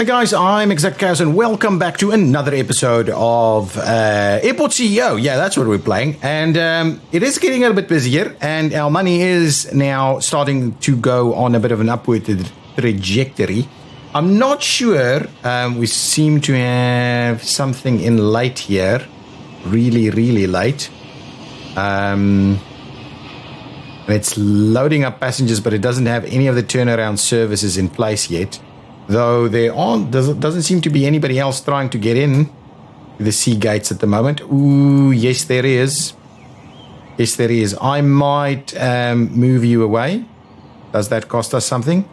Hi guys, I'm ExactChaos and welcome back to another episode of Airport CEO. Yeah, that's what we're playing. And it is getting a bit busier and our money is now starting to go on a bit of an upward trajectory. I'm not sure. We seem to have something in late here. Really, really late. And it's loading up passengers, but it doesn't have any of the turnaround services in place yet. Though there doesn't seem to be anybody else trying to get in the sea gates at the moment. Ooh, yes, there is. Yes, there is. I might move you away. Does that cost us something?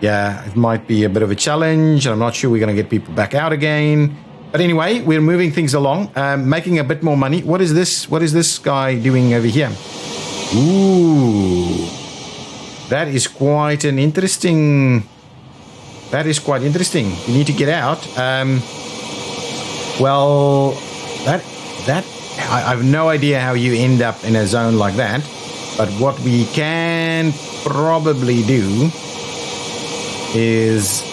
Yeah, it might be a bit of a challenge. I'm not sure we're going to get people back out again. But anyway, we're moving things along, making a bit more money. What is this? What is this guy doing over here? Ooh, that is quite an interesting... That is quite interesting. You need to get out. Well, I have no idea how you end up in a zone like that. But what we can probably do is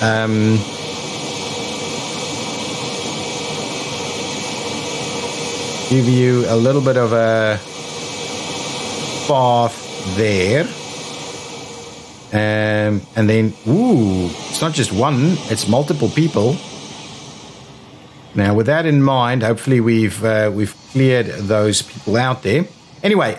give you a little bit of a path there. And then, ooh, it's not just one, it's multiple people. Now, with that in mind, hopefully we've cleared those people out there. Anyway,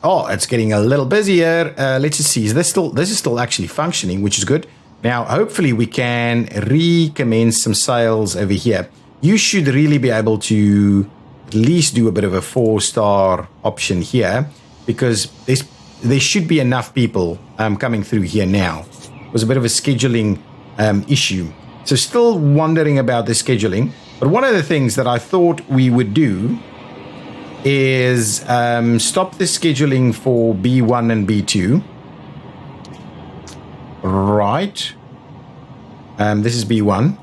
oh, it's getting a little busier. Let's just see. This is still actually functioning, which is good. Now, hopefully we can recommence some sales over here. You should really be able to at least do a bit of a 4-star option here, because there should be enough people coming through here now. It was a bit of a scheduling issue. So still wondering about the scheduling. But one of the things that I thought we would do is stop the scheduling for B1 and B2. Right. This is B1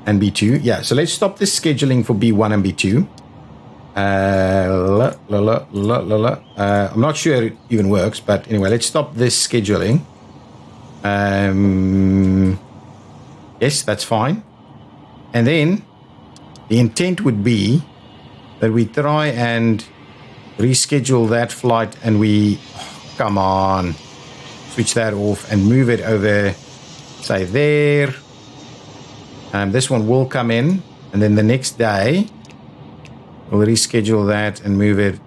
and B2. Yeah, so let's stop the scheduling for B1 and B2. I'm not sure it even works, but anyway, let's stop this scheduling. Yes, that's fine. And then the intent would be that we try and reschedule that flight and we, come on, switch that off and move it over, say there. This one will come in, and then the next day we'll reschedule that and move it,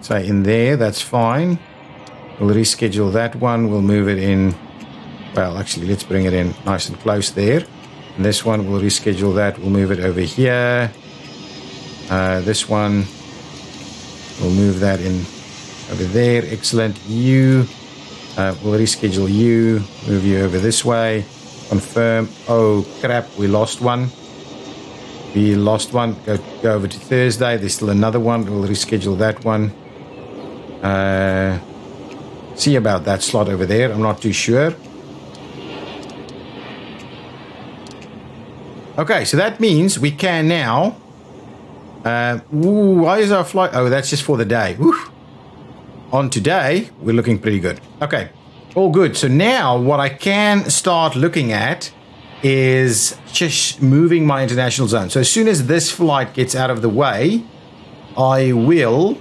say in there, that's fine. We'll reschedule that one, we'll move it in, well, actually, let's bring it in nice and close there. And this one, we'll reschedule that, we'll move it over here. This one, we'll move that in over there, excellent. You, we'll reschedule you, move you over this way, confirm. Oh, crap, we lost one. We lost one. Go over to Thursday. There's still another one. We'll reschedule that one. See about that slot over there. I'm not too sure. Okay, so that means we can now... why is our flight... Oh, that's just for the day. Woo. On today, we're looking pretty good. Okay, all good. So now what I can start looking at is just moving my international zone. So as soon as this flight gets out of the way, I will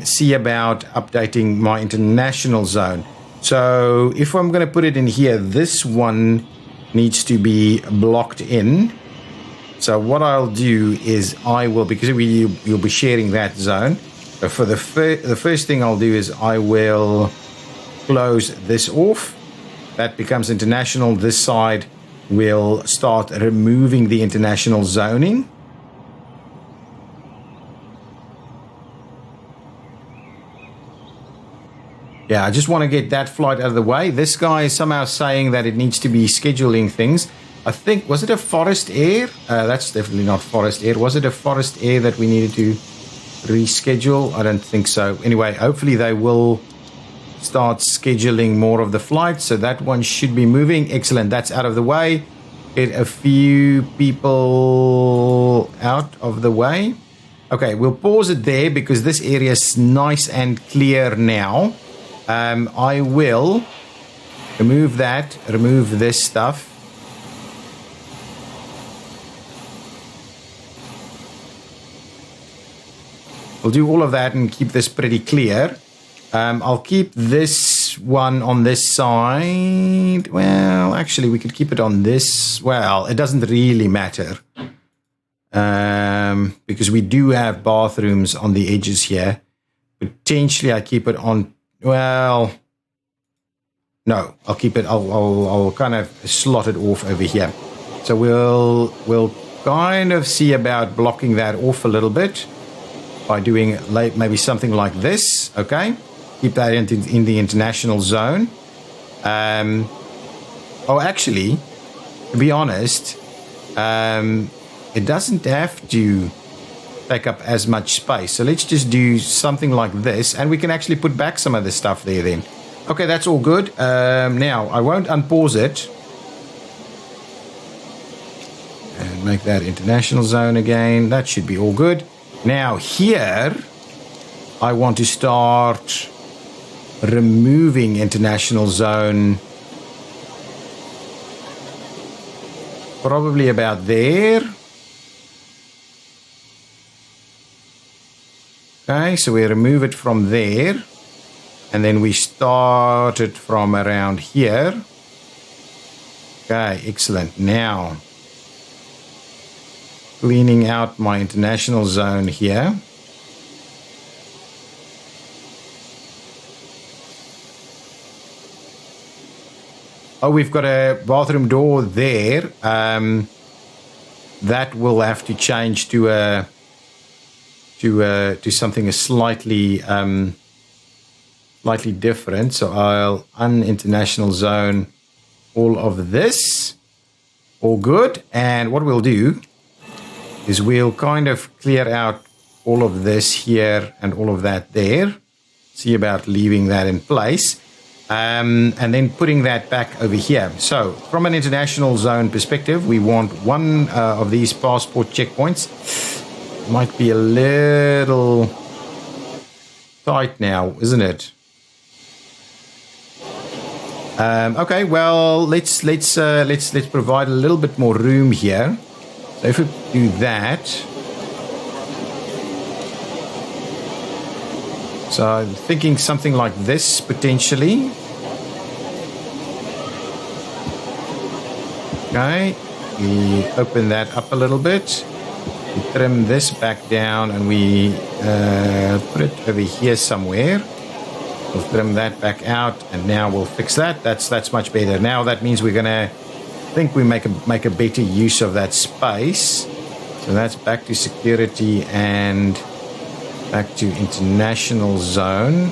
see about updating my international zone. So if I'm going to put it in here, this one needs to be blocked in. So what I'll do is I will, because you'll be sharing that zone. So for the first thing I'll do is I will close this off. That becomes international. This side will start removing the international zoning. Yeah, I just want to get that flight out of the way. This guy is somehow saying that it needs to be scheduling things. I think, was it a forest air? That's definitely not forest air. Was it a forest air that we needed to reschedule? I don't think so. Anyway, hopefully they will start scheduling more of the flights, so that one should be moving. Excellent, that's out of the way. Get a few people out of the way. Okay, we'll pause it there because this area is nice and clear now. I will Remove that. Remove this stuff. We'll do all of that and keep this pretty clear. I'll keep this one on this side. Well, actually, we could keep it on this. Well, it doesn't really matter. Because we do have bathrooms on the edges here. Potentially, I keep it on. Well, no, I'll keep it. I'll kind of slot it off over here. So we'll kind of see about blocking that off a little bit by doing maybe something like this. Okay, keep that in the international zone. Oh, actually, to be honest, it doesn't have to take up as much space. So let's just do something like this, and we can actually put back some of the stuff there then. Okay, that's all good. Now, I won't unpause it. And make that international zone again. That should be all good. Now, here, I want to start removing international zone. Probably about there. Okay, so we remove it from there, and then we start it from around here. Okay, excellent. Now, cleaning out my international zone here. Oh, we've got a bathroom door there. That will have to change to something slightly different. So I'll uninternational zone all of this. All good. And what we'll do is we'll kind of clear out all of this here and all of that there. See about leaving that in place. And then putting that back over here. So from an international zone perspective, we want one of these passport checkpoints. Might be a little tight now, isn't it? Okay, well, let's provide a little bit more room here. So if we do that, so I'm thinking something like this potentially. Okay, we open that up a little bit. We trim this back down, and we put it over here somewhere. We'll trim that back out, and now we'll fix that. That's much better. Now that means we're gonna think we make a better use of that space. So that's back to security and back to international zone.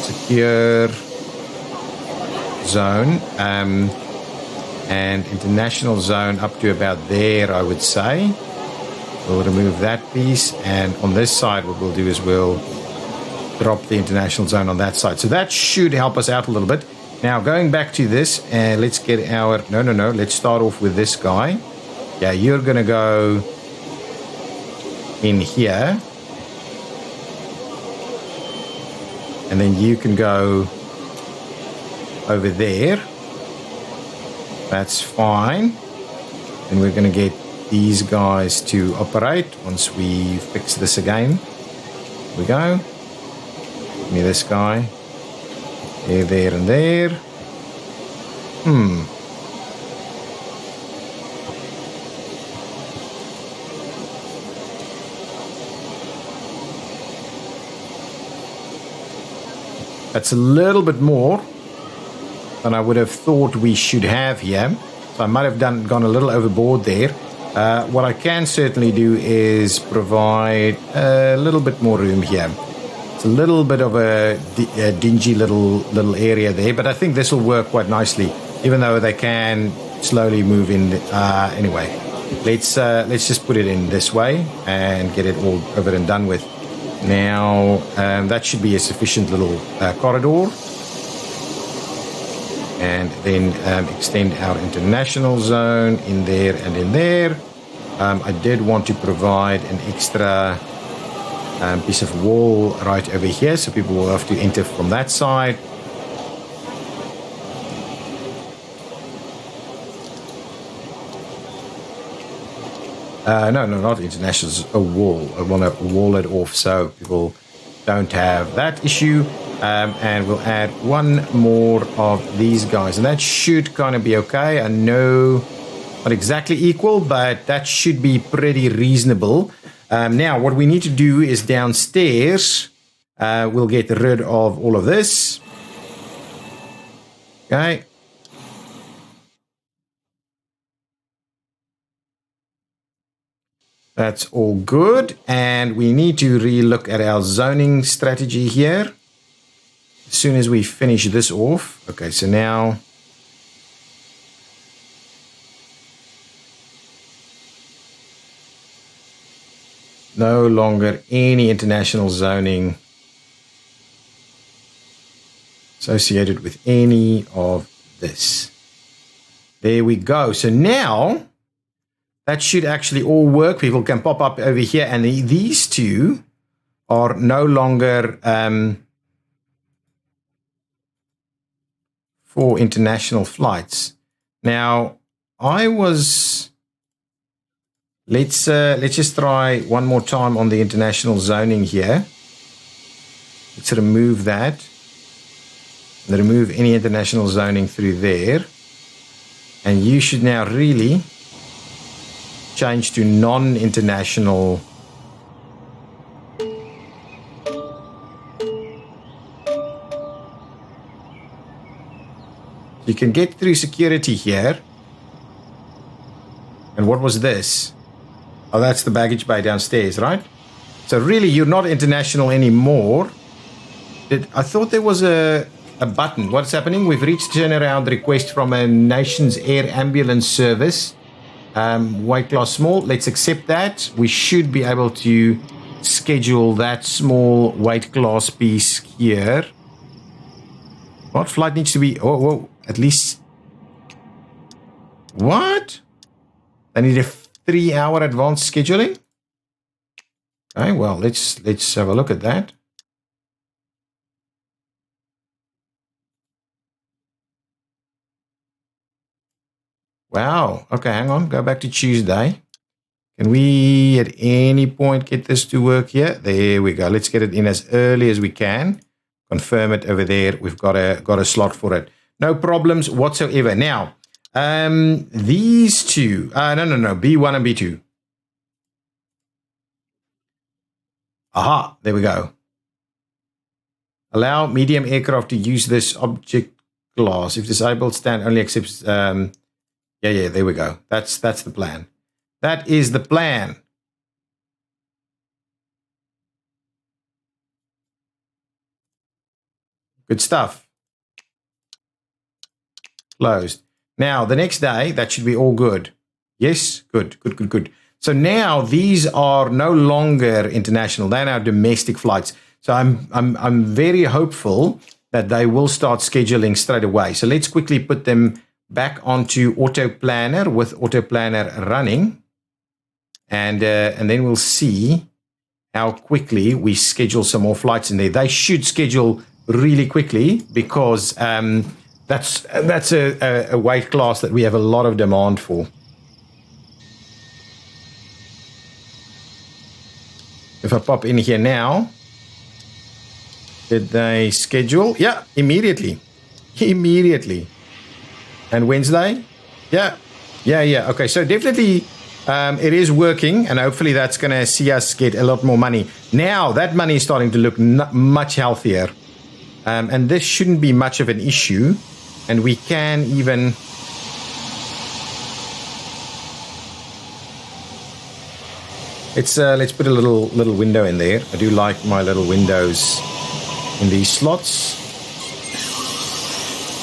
Secure zone. And international zone up to about there, I would say. We'll remove that piece, and on this side what we'll do is we'll drop the international zone on that side. So that should help us out a little bit. Now going back to this, and let's get our no, let's start off with this guy. Yeah, you're gonna go in here, and then you can go over there. That's fine. And we're going to get these guys to operate once we fix this again. Here we go. Give me this guy. There, and there. That's a little bit more than I would have thought we should have here. So I might have gone a little overboard there. What I can certainly do is provide a little bit more room here. It's a little bit of a dingy little area there, but I think this will work quite nicely, even though they can slowly move in. Anyway, let's just put it in this way and get it all over and done with. Now, that should be a sufficient little corridor. And then extend our international zone in there and in there. I did want to provide an extra piece of wall right over here, so people will have to enter from that side. No, not international. It's a wall. I want to wall it off so people don't have that issue. And we'll add one more of these guys, and that should kind of be okay. I know not exactly equal, but that should be pretty reasonable. Now, what we need to do is downstairs, we'll get rid of all of this. Okay. That's all good. And we need to relook at our zoning strategy here as soon as we finish this off. Okay, so now no longer any international zoning associated with any of this. There we go. So now that should actually all work. People can pop up over here, and these two are no longer for international flights. Now, let's just try one more time on the international zoning here. Let's remove that. And remove any international zoning through there. And you should now really change to non-international. You can get through security here. And what was this? Oh, that's the baggage bay downstairs, right? So really, you're not international anymore. I thought there was a button. What's happening? We've reached turnaround request from a nation's air ambulance service. White class small. Let's accept that. We should be able to schedule that small white class piece here. What flight needs to be? Oh, at least. What? I need a 3-hour advanced scheduling. Okay, well, let's have a look at that. Wow. Okay, hang on. Go back to Tuesday. Can we at any point get this to work here? There we go. Let's get it in as early as we can. Confirm it over there. We've got a slot for it. No problems whatsoever. Now, these two. No. B1 and B2. Aha. There we go. Allow medium aircraft to use this object class. If disabled, stand only accepts. Yeah, there we go. That's the plan. That is the plan. Good stuff. Closed. Now, the next day, that should be all good. Yes? Good. So now these are no longer international. They're now domestic flights. So I'm very hopeful that they will start scheduling straight away. So let's quickly put them back onto Auto Planner with Auto Planner running. And then we'll see how quickly we schedule some more flights in there. They should schedule really quickly because that's a weight class that we have a lot of demand for. If I pop in here now, did they schedule? Yeah, immediately. And Wednesday? Yeah. Okay, so definitely it is working, and hopefully that's going to see us get a lot more money. Now that money is starting to look much healthier, and this shouldn't be much of an issue. And we can even let's put a little window in there. I do like my little windows in these slots.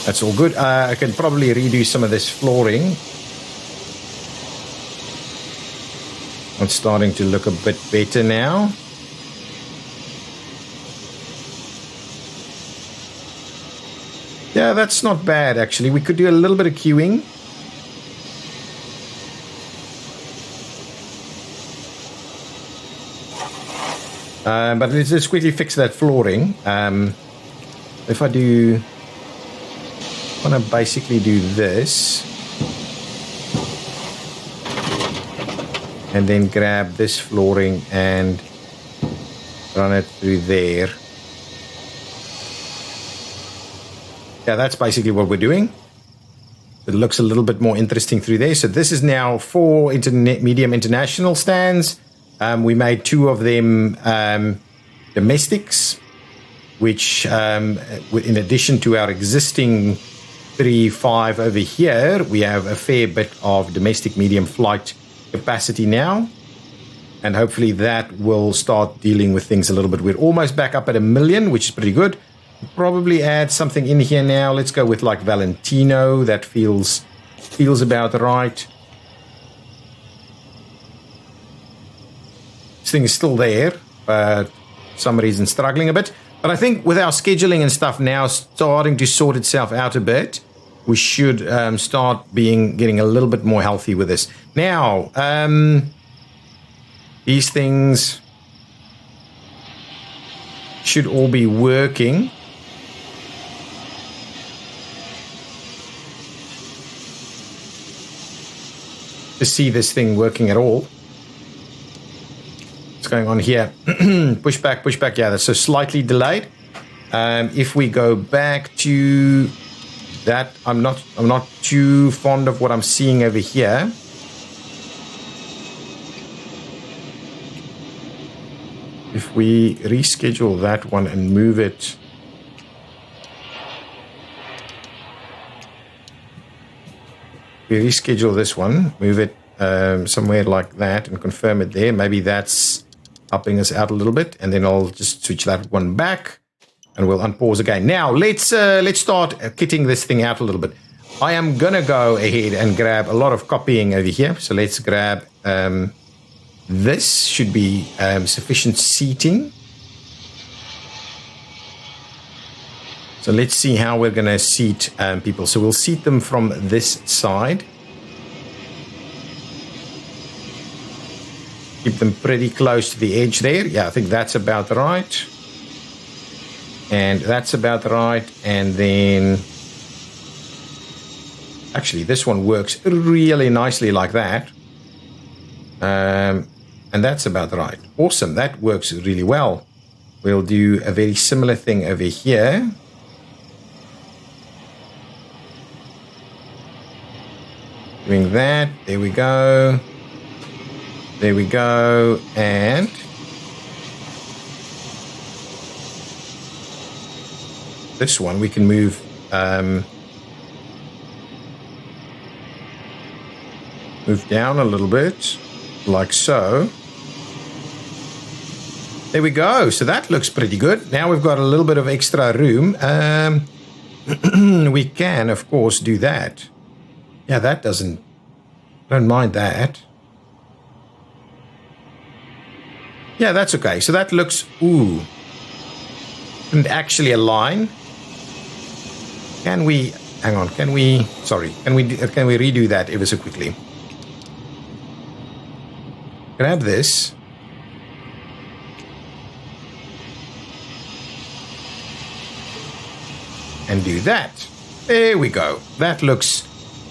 That's all good. I can probably redo some of this flooring. It's starting to look a bit better now. Yeah, that's not bad, actually. We could do a little bit of queuing. But let's just quickly fix that flooring. If I do... I want to basically do this. And then grab this flooring and run it through there. Yeah, that's basically what we're doing. It looks a little bit more interesting through there. So this is now 4 medium international stands. We made 2 of them domestics, which in addition to our existing 3, 5 over here, we have a fair bit of domestic medium flight capacity now. And hopefully that will start dealing with things a little bit. We're almost back up at 1 million, which is pretty good. Probably add something in here now. Let's go with like Valentino. That feels about right. This thing is still there, but for some reason struggling a bit. But I think with our scheduling and stuff now starting to sort itself out a bit, we should start getting a little bit more healthy with this. Now, these things should all be working. To see this thing working at all. What's going on here? Push back. Yeah, that's so slightly delayed. If we go back to that, I'm not too fond of what I'm seeing over here. If we reschedule that one and move it. We reschedule this one, move it somewhere like that and confirm it there. Maybe that's helping us out a little bit. And then I'll just switch that one back and we'll unpause again. Now, let's start kitting this thing out a little bit. I am going to go ahead and grab a lot of copying over here. So let's grab this. Should be sufficient seating. So let's see how we're going to seat people. So we'll seat them from this side. Keep them pretty close to the edge there. Yeah, I think that's about right. And that's about right. And then... Actually, this one works really nicely like that. And that's about right. Awesome. That works really well. We'll do a very similar thing over here. Doing that. There we go. There we go. And this one we can move move down a little bit, like so. There we go. So that looks pretty good. Now we've got a little bit of extra room. We can, of course, do that. Yeah, that doesn't... Don't mind that. Yeah, that's okay. So that looks... Ooh. And actually align. Can we... Hang on. Can we... Sorry. Can we redo that ever so quickly? Grab this. And do that. There we go. That looks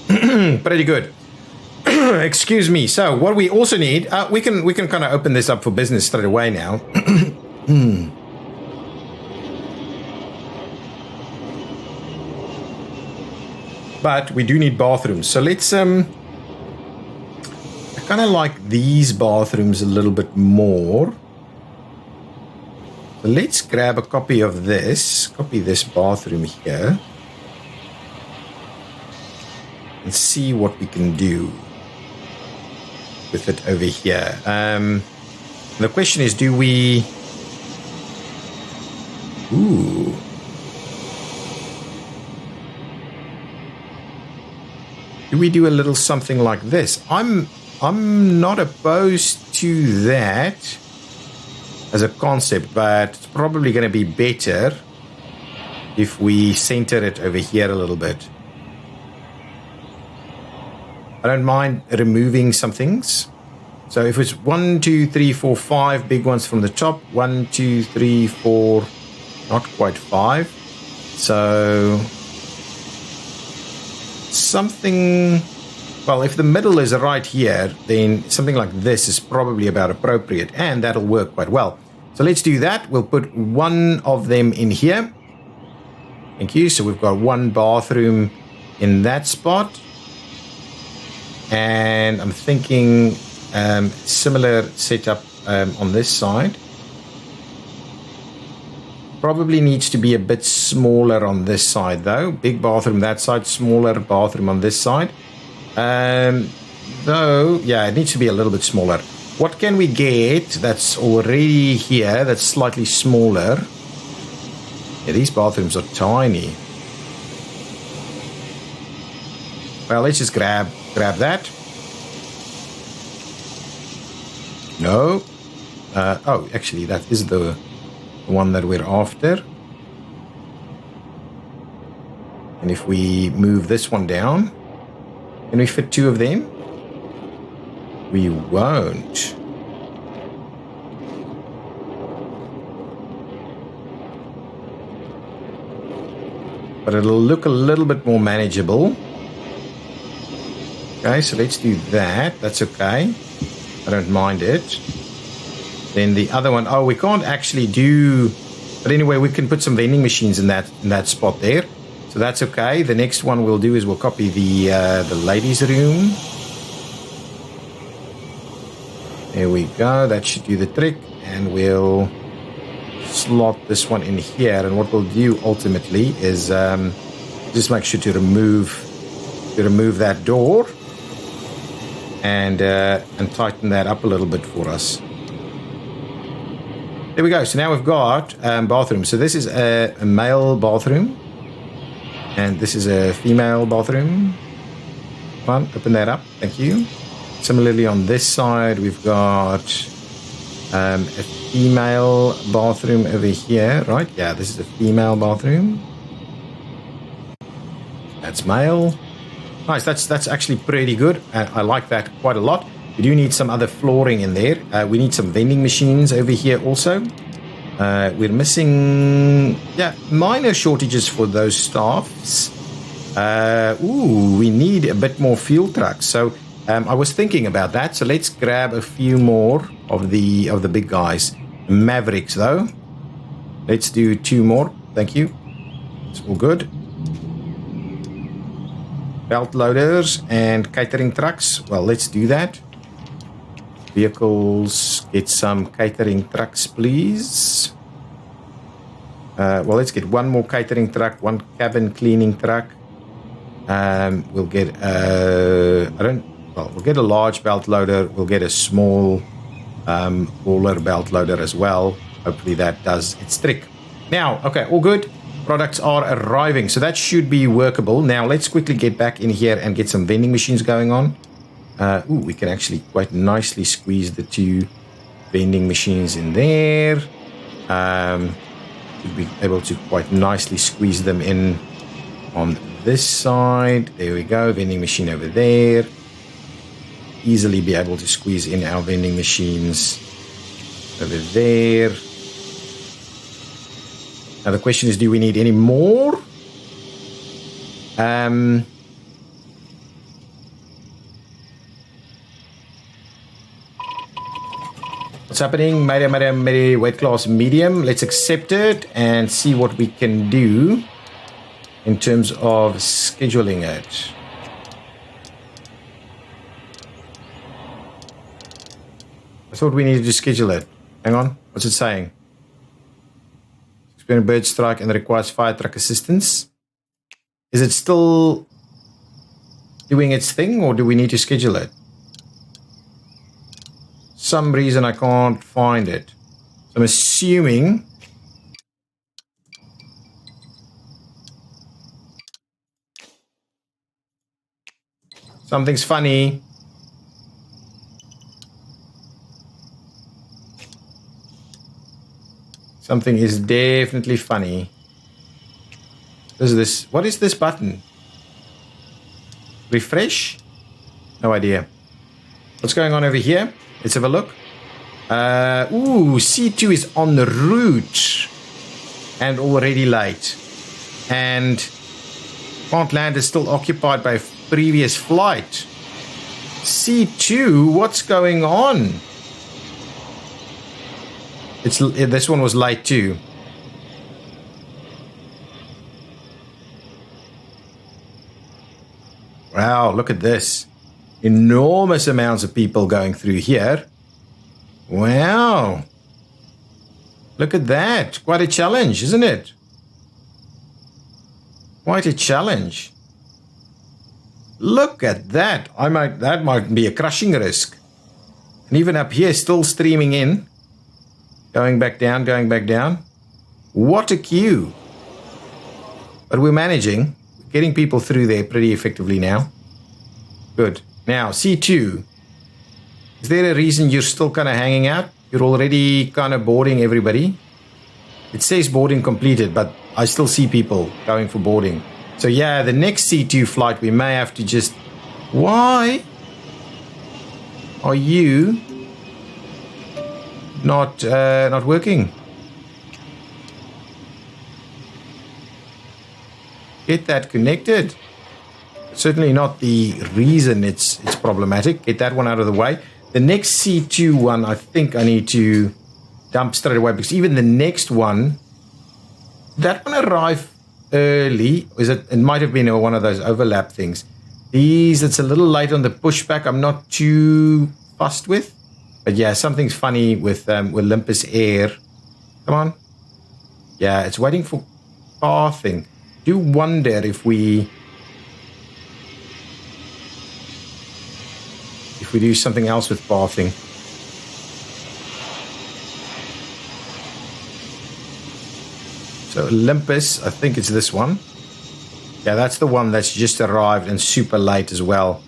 pretty good. Excuse me. So what we also need, we can kind of open this up for business straight away now. But we do need bathrooms. So let's I kind of like these bathrooms a little bit more. So let's grab a copy of this. Copy this bathroom here. And see what we can do with it over here. The question is, do we... Ooh. Do we do a little something like this? I'm not opposed to that as a concept, but it's probably going to be better if we center it over here a little bit. I don't mind removing some things. So if it's 1, 2, 3, 4, 5 big ones from the top, 1, 2, 3, 4, not quite 5. So something, well, if the middle is right here, then something like this is probably about appropriate, and that'll work quite well. So let's do that. We'll put one of them in here. Thank you. So we've got one bathroom in that spot. And I'm thinking similar setup on this side. Probably needs to be a bit smaller on this side though. Big bathroom that side, smaller bathroom on this side. Though, yeah, it needs to be a little bit smaller. What can we get that's already here that's slightly smaller? Yeah, these bathrooms are tiny. Well, let's just grab that. No. Oh, actually, that is the one that we're after. And if we move this one down, can we fit two of them? We won't. But it'll look a little bit more manageable. Okay, so let's do that. That's okay. I don't mind it. Then the other one, oh, we can't actually do, but anyway, we can put some vending machines in that spot there. So that's okay. The next one we'll do is we'll copy the ladies' room. There we go. That should do the trick. And we'll slot this one in here. And what we'll do ultimately is just make sure to remove that door and tighten that up a little bit for us. There we go. So now we've got bathrooms. So this is a male bathroom. And this is a female bathroom. Come on, open that up. Thank you. Similarly, on this side, we've got a female bathroom over here, right? Yeah, this is a female bathroom. That's male. Nice, that's actually pretty good. I like that quite a lot. We do need some other flooring in there. We need some vending machines over here also. We're missing, minor shortages for those staffs. We need a bit more fuel trucks. So I was thinking about that. So let's grab a few more of the big guys. Mavericks though. Let's do 2 more. Thank you. It's all good. Belt loaders and catering trucks. Well, let's do that. Vehicles, get some catering trucks, please. Well, let's get one more catering truck, one cabin cleaning truck. We'll get we'll get a large belt loader. We'll get a small hauler belt loader as well. Hopefully that does its trick. Now, okay, all good. Products are arriving, so that should be workable. Now, let's quickly get back in here and get some vending machines going on. We can actually quite nicely squeeze the 2 vending machines in there. Should be able to quite nicely squeeze them in on this side. There we go, vending machine over there. Easily be able to squeeze in our vending machines over there. Now the question is, do we need any more? What's happening? Medium, weight class medium. Let's accept it and see what we can do in terms of scheduling it. I thought we needed to schedule it. Hang on. What's it saying? Experience bird strike and requires fire truck assistance. Is it still doing its thing, or do we need to schedule it? Some reason I can't find it. So I'm assuming something's funny. Something is definitely funny. What is this button? Refresh? No idea. What's going on over here? Let's have a look. Ooh, C2 is en route and already late. And Plant Land is still occupied by a previous flight. C2, what's going on? This one was late too. Wow, look at this. Enormous amounts of people going through here. Wow. Look at that. Quite a challenge, isn't it? Quite a challenge. Look at that. That might be a crushing risk. And even up here, still streaming in. Going back down, going back down. What a queue. But we're managing. Getting people through there pretty effectively now. Good. Now, C2. Is there a reason you're still kind of hanging out? You're already kind of boarding everybody. It says boarding completed, but I still see people going for boarding. So yeah, the next C2 flight, we may have to just... Why are you not working? Get that connected. Certainly not the reason it's problematic. Get that one out of the way. The next C2 one, I think I need to dump straight away, because even the next one, that one arrived early. It might have been one of those overlap things. It's a little late on the pushback. I'm not too fussed with. But yeah, something's funny with Olympus Air. Come on. Yeah, it's waiting for pathing. Do wonder if we do something else with pathing. So Olympus, I think it's this one. Yeah, that's the one that's just arrived and super late as well.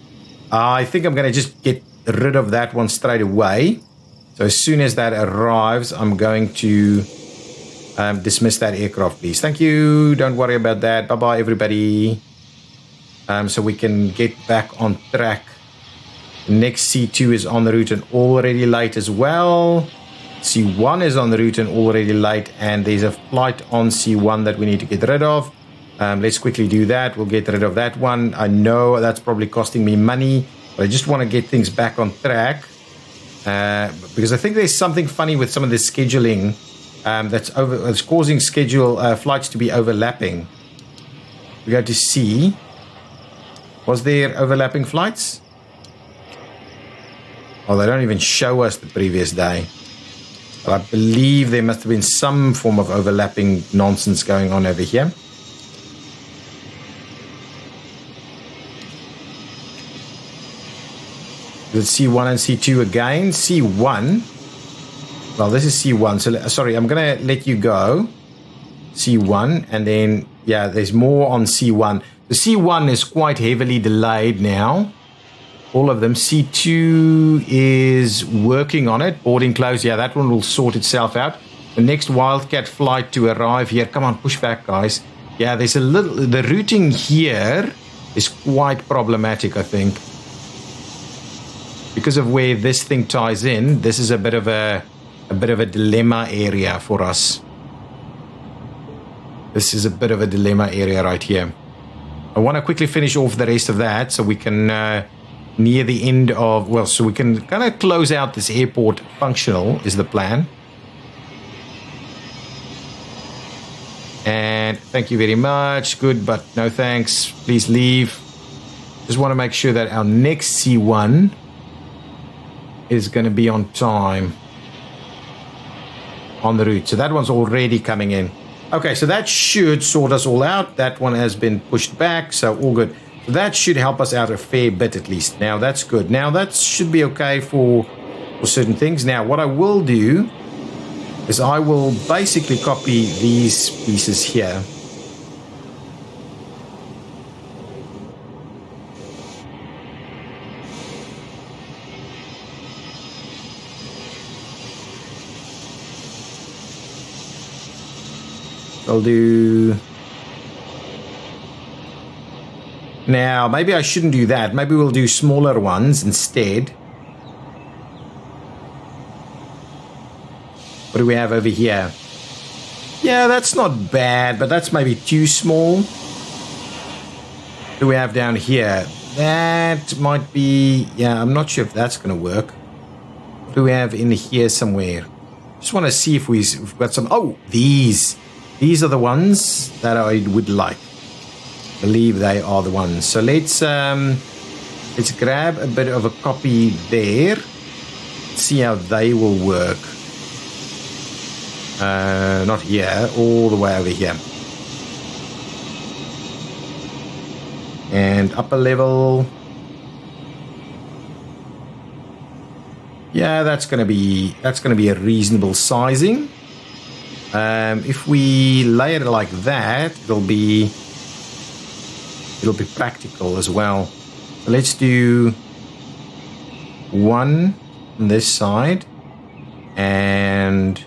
I think I'm going to just get rid of that one straight away. So as soon as that arrives, I'm going to dismiss that aircraft, please. Thank you. Don't worry about that. Bye-bye, everybody. So we can get back on track. The next C2 is on the route and already late as well. C1 is on the route and already late. And there's a flight on C1 that we need to get rid of. Let's quickly do that. We'll get rid of that one. I know that's probably costing me money, but I just want to get things back on track. Because I think there's something funny with some of the scheduling that's causing flights to be overlapping. We go to C. Was there overlapping flights? Oh, they don't even show us the previous day. But I believe there must have been some form of overlapping nonsense going on over here. Let's C1 and C2 again. C1. Well, this is C1. So, sorry, I'm going to let you go. C1. And then, yeah, there's more on C1. The C1 is quite heavily delayed now. All of them. C2 is working on it. Boarding closed. Yeah, that one will sort itself out. The next Wildcat flight to arrive here. Come on, push back, guys. Yeah, there's a little... The routing here is quite problematic, I think. Because of where this thing ties in, this is a bit of a dilemma area for us. This is a bit of a dilemma area right here. I want to quickly finish off the rest of that so we can... near the end of, well, so we can kind of close out this airport functional is the plan. And thank you very much. Good, but no thanks. Please leave. Just want to make sure that our next C1 is going to be on time on the route. So that one's already coming in. Okay, so that should sort us all out. That one has been pushed back, so all good. That should help us out a fair bit at least. Now that's good. Now that should be okay for certain things. Now what I will do is I will basically copy these pieces here. I'll do... Now, maybe I shouldn't do that. Maybe we'll do smaller ones instead. What do we have over here? Yeah, that's not bad, but that's maybe too small. What do we have down here? That might be... Yeah, I'm not sure if that's going to work. What do we have in here somewhere? Just want to see if we've got some... Oh, these. These are the ones that I would like. I believe they are the ones. So let's grab a bit of a copy there. See how they will work. Not here, all the way over here. And upper level. Yeah, that's gonna be a reasonable sizing. If we lay it like that, it'll be practical as well. So let's do one on this side, and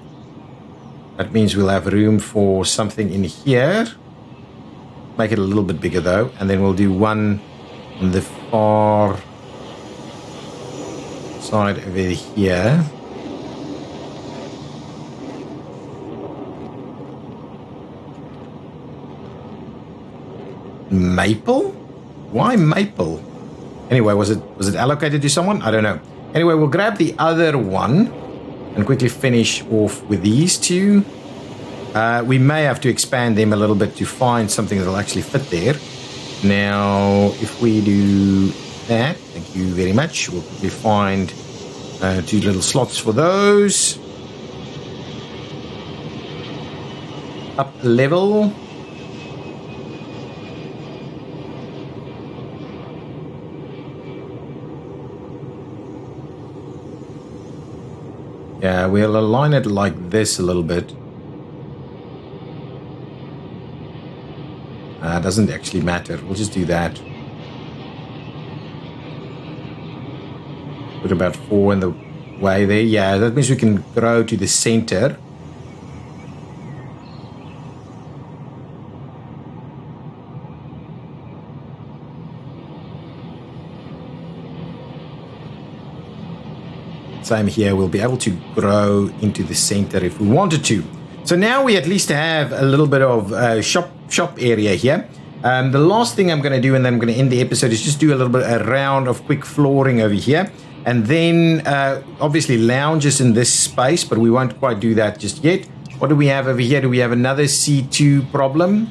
that means we'll have room for something in here. Make it a little bit bigger though, and then we'll do one on the far side over here. Maple? Why maple? Anyway, was it allocated to someone? I don't know. Anyway, we'll grab the other one and quickly finish off with these two. We may have to expand them a little bit to find something that will actually fit there. Now, if we do that, thank you very much. We'll quickly find 2 little slots for those. Up level. Yeah, we'll align it like this a little bit. Doesn't actually matter. We'll just do that. Put about 4 in the way there. Yeah, that means we can grow to the center. Same here. We'll be able to grow into the center if we wanted to. So now we at least have a little bit of shop area here. The last thing I'm going to do, and then I'm going to end the episode, is just do a round of quick flooring over here. And then obviously lounges in this space, but we won't quite do that just yet. What do we have over here? Do we have another C2 problem?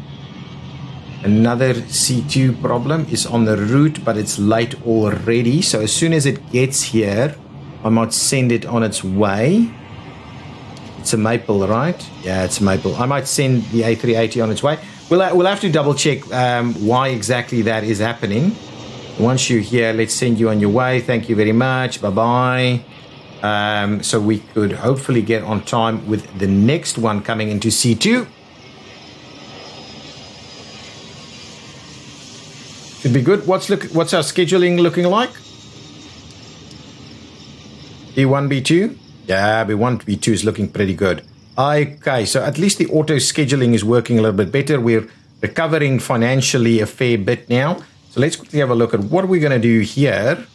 Another C2 problem is on the route, but it's late already. So as soon as it gets here, I might send it on its way. It's a maple, right? Yeah, it's a maple. I might send the A380 on its way. We'll have to double check why exactly that is happening. Once you're here, let's send you on your way. Thank you very much. Bye-bye. So we could hopefully get on time with the next one coming into C2. Should be good. What's our scheduling looking like? B1, B2? Yeah, B1, B2 is looking pretty good. Okay, so at least the auto scheduling is working a little bit better. We're recovering financially a fair bit now. So let's quickly have a look at what we're going to do here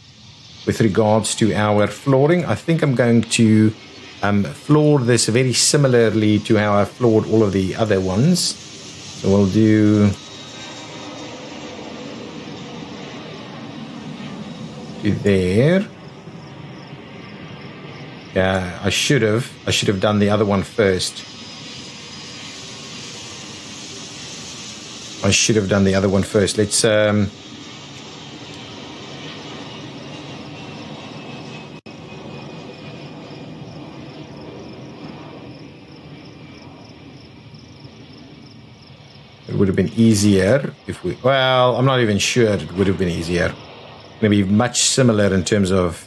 with regards to our flooring. I think I'm going to floor this very similarly to how I floored all of the other ones. So we'll do there. Yeah, I should have done the other one first. Let's it would have been easier if we, well, I'm not even sure it would have been easier. Maybe much similar in terms of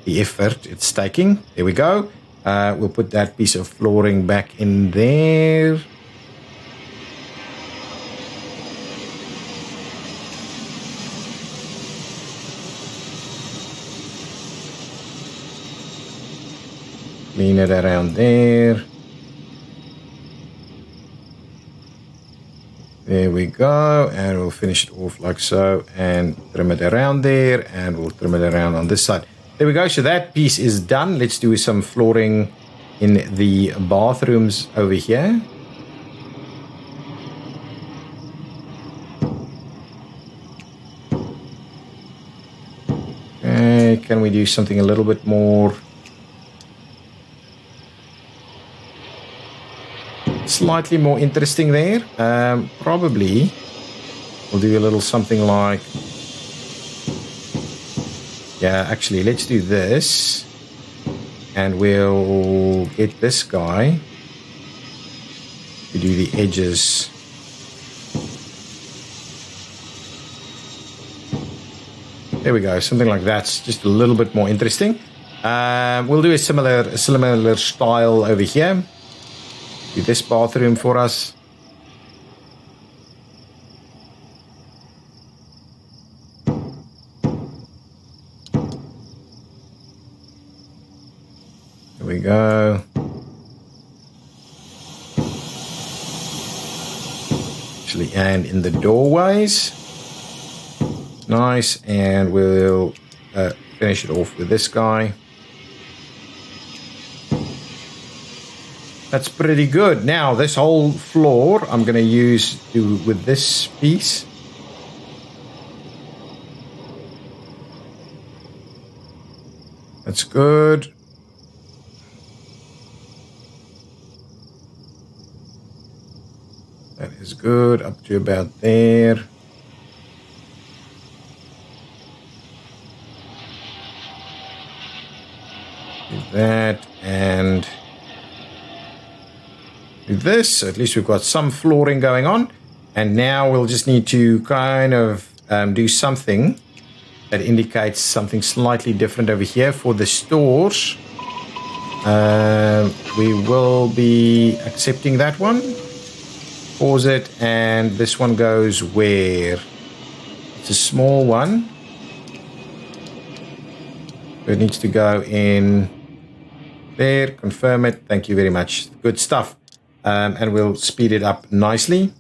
the effort it's taking. There we go. We'll put that piece of flooring back in there. Clean it around there. There we go, and we'll finish it off like so, and trim it around there, and we'll trim it around on this side. There we go, so that piece is done. Let's do some flooring in the bathrooms over here. Okay, can we do something a little bit more slightly more interesting there? Probably we'll do a little something like, yeah, actually let's do this, and we'll get this guy to do the edges. There we go, something like that's just a little bit more interesting. We'll do a similar style over here. Do this bathroom for us. There we go. Actually, and in the doorways. Nice, and we'll finish it off with this guy. That's pretty good. Now, this whole floor I'm going to use with this piece. That's good. That is good, up to about there. Do that and do this. So at least we've got some flooring going on. And now we'll just need to kind of do something that indicates something slightly different over here for the stores. We will be accepting that one. Pause it, and this one goes where? It's a small one. It needs to go in there. Confirm it. Thank you very much. Good stuff. And we'll speed it up nicely.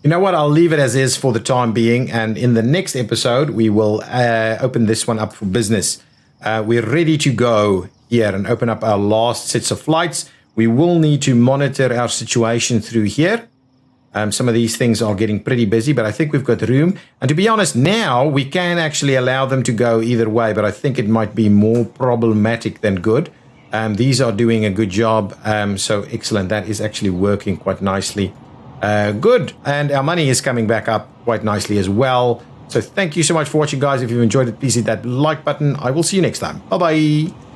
You know what? I'll leave it as is for the time being. And in the next episode, we will open this one up for business. We're ready to go here and open up our last sets of flights. We will need to monitor our situation through here. Some of these things are getting pretty busy, but I think we've got room. And to be honest, now we can actually allow them to go either way, but I think it might be more problematic than good. These are doing a good job. So excellent. That is actually working quite nicely. Good. And our money is coming back up quite nicely as well. So thank you so much for watching, guys. If you've enjoyed it, please hit that like button. I will see you next time. Bye-bye.